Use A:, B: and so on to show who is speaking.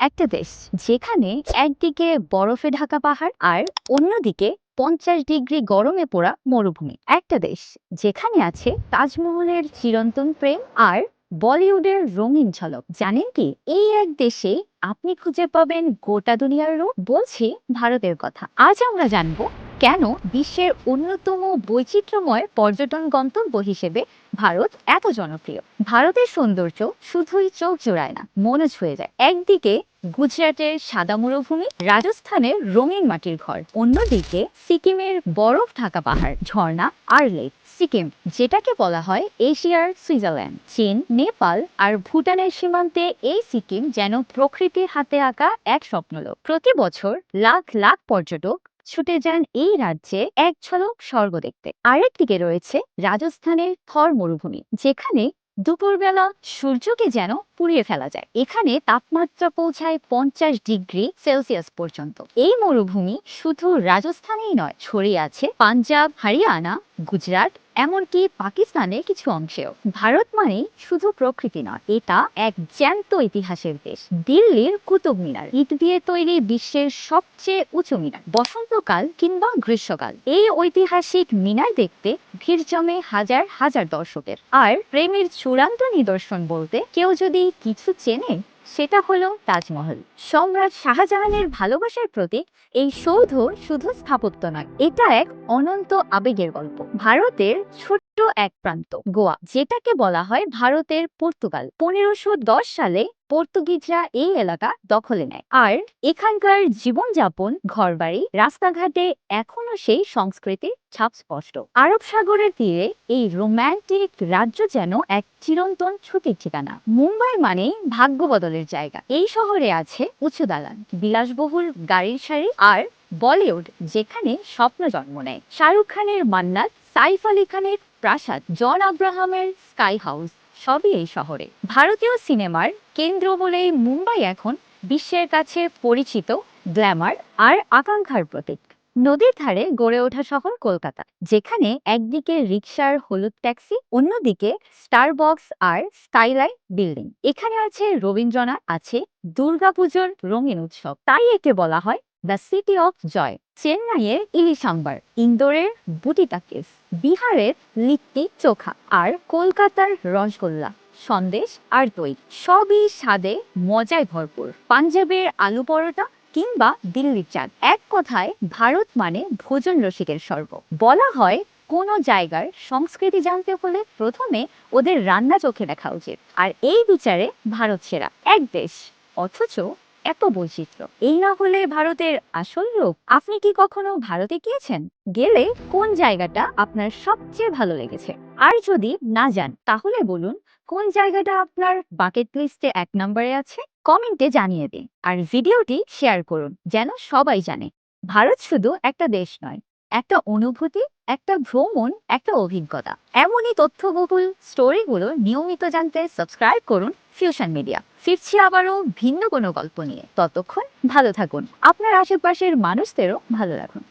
A: একটা দেশ যেখানে একদিকে বরফে ঢাকা পাহাড় আর অন্যদিকে 50 ডিগ্রি গরমে পোড়া মরুভূমি। একটা দেশ যেখানে আছে তাজমহলের চিরন্তন প্রেম আর বলিউডের রঙিন ঝলক। জানেন কি, এই এক দেশে আপনি খুঁজে পাবেন গোটা দুনিয়ার রূপ। বলছি ভারতের কথা। আজ আমরা জানবো কেন বিশ্বের অন্যতম বৈচিত্র্যময় পর্যটন গন্তব্য হিসেবে ভারত এত জনপ্রিয়। ভারতের সৌন্দর্য শুধুই চোখ জোড়ায় না, মনে ছুঁয়ে যায়। একদিকে গুজরাটের সাদা মরুভূমি, রাজস্থানের রঙিন মাটির ঘর, অন্যদিকে সিকিমের বরফ ঢাকা পাহাড়, ঝর্ণা আর লেক। সিকিম, যেটাকে বলা হয় এশিয়ার সুইজারল্যান্ড, চীন, নেপাল আর ভুটানের সীমান্তে এই সিকিম যেন প্রকৃতির হাতে আঁকা এক স্বপ্নলোক। প্রতি বছর লাখ লাখ পর্যটক ছুটে যান এই রাজ্যে এক ঝলক স্বর্গ দেখতে। আরেকদিকে রয়েছে রাজস্থানের থর মরুভূমি, যেখানে দুপুরবেলা সূর্যকে যেন পুড়িয়ে ফেলা যায়। এখানে তাপমাত্রা পৌঁছায় 50 ডিগ্রি সেলসিয়াস পর্যন্ত। এই মরুভূমি শুধু রাজস্থানেই নয়, ছড়িয়ে আছে পাঞ্জাব, হরিয়ানা, গুজরাট, এমনকি পাকিস্তানের কিছু অংশেও। ভারত মানে শুধু প্রকৃতি নয়, এটা এক জ্যান্ত ইতিহাসের দেশ। দিল্লির কুতুব মিনার, ইট দিয়ে তৈরি বিশ্বের সবচেয়ে উঁচু মিনার, বসন্তকাল কিংবা গ্রীষ্মকাল এই ঐতিহাসিক মিনার দেখতে ভিড় জমে হাজার হাজার দর্শকের। আর প্রেমের চূড়ান্ত নিদর্শন বলতে কেউ যদি কিছু চেনে, সেটা হলো তাজমহল। সম্রাট শাহজাহানের ভালোবাসার প্রতীক এই সৌধ শুধু স্থাপত্য নয়, এটা এক অনন্ত আবেগের গল্প। ভারতের ছোট্ট এক প্রান্ত গোয়া, যেটাকে বলা হয় ভারতের পর্তুগাল, 1510 সালে পর্তুগিজরা এই এলাকা দখলে নেয়। আর এখানকার জীবনযাপন, ঘরবাড়ি, রাস্তাঘাটে এখনো সেই সংস্কৃতির ছাপ স্পষ্ট। আরব সাগরের তীরে এই রোম্যান্টিক রাজ্য যেন এক চিরন্তন ছুটির ঠিকানা। মুম্বাই মানেই ভাগ্য বদলের জায়গা। এই শহরে আছে উঁচু দালান, বিলাসবহুল গাড়ির সারি আর বলিউড, যেখানে স্বপ্ন জন্ম নেয়। শাহরুখ খানের মান্নাত, সাইফ আলী খানের প্রাসাদ, জন আব্রাহামের স্কাই হাউস, সবই এই শহরে। ভারতীয় সিনেমার কেন্দ্র বলেই মুম্বাই এখন বিশ্বের কাছে পরিচিত গ্ল্যামার আর আকাঙ্ক্ষার প্রতীক। নদীর ধারে গড়ে ওঠা শহর কলকাতা, যেখানে একদিকে রিকশার হলুদ ট্যাক্সি, অন্যদিকে স্টারবক্স আর স্কাইলাইট বিল্ডিং। এখানে আছে রবীন্দ্রনাথ, আছে দুর্গাপুজোর রঙিন উৎসব, তাই একে বলা হয় দ্য সিটি অফ জয়। চেন্নাইয়ের ইলিশ আম্বার, ইন্দোরের বুটি টাকিস, বিহারের লিট্টি চোখা আর কলকাতার রসগোল্লা, সন্দেশ আর দই, সবই স্বাদে মজায় ভরপুর। পাঞ্জাবের আলু পরোটা কিংবা দিল্লির চাঁদ। এক কথায় ভারত মানে ভোজন রসিকের স্বর্গ। বলা হয় কোনো জায়গার সংস্কৃতি জানতে হলে প্রথমে ওদের রান্না চোখে দেখা উচিত, আর এই বিচারে ভারত সেরা এক দেশ, অথচ এত বৈচিত্র্য। এই না হলে ভারতের আসল রূপ। আপনি কি কখনো ভারতে গিয়েছেন? গেলে কোন জায়গাটা আপনার সবচেয়ে ভালো লেগেছে? আর যদি না যান, তাহলে বলুন কোন জায়গাটা আপনার বাকেট লিস্টে 1 নম্বরে আছে। কমেন্টে জানিয়ে দিন আর ভিডিওটি শেয়ার করুন, যেন সবাই জানে ভারত শুধু একটা দেশ নয়, একটা অনুভূতি, একটা ভ্রমণ, একটা অভিজ্ঞতা। এমনই তথ্যবহুল স্টোরিগুলো নিয়মিত জানতে সাবস্ক্রাইব করুন ফিউশন মিডিয়া। ফিরছি আবারও ভিন্ন কোনো গল্প নিয়ে। ততক্ষণ ভালো থাকুন, আপনার আশেপাশের মানুষদেরও ভালো রাখুন।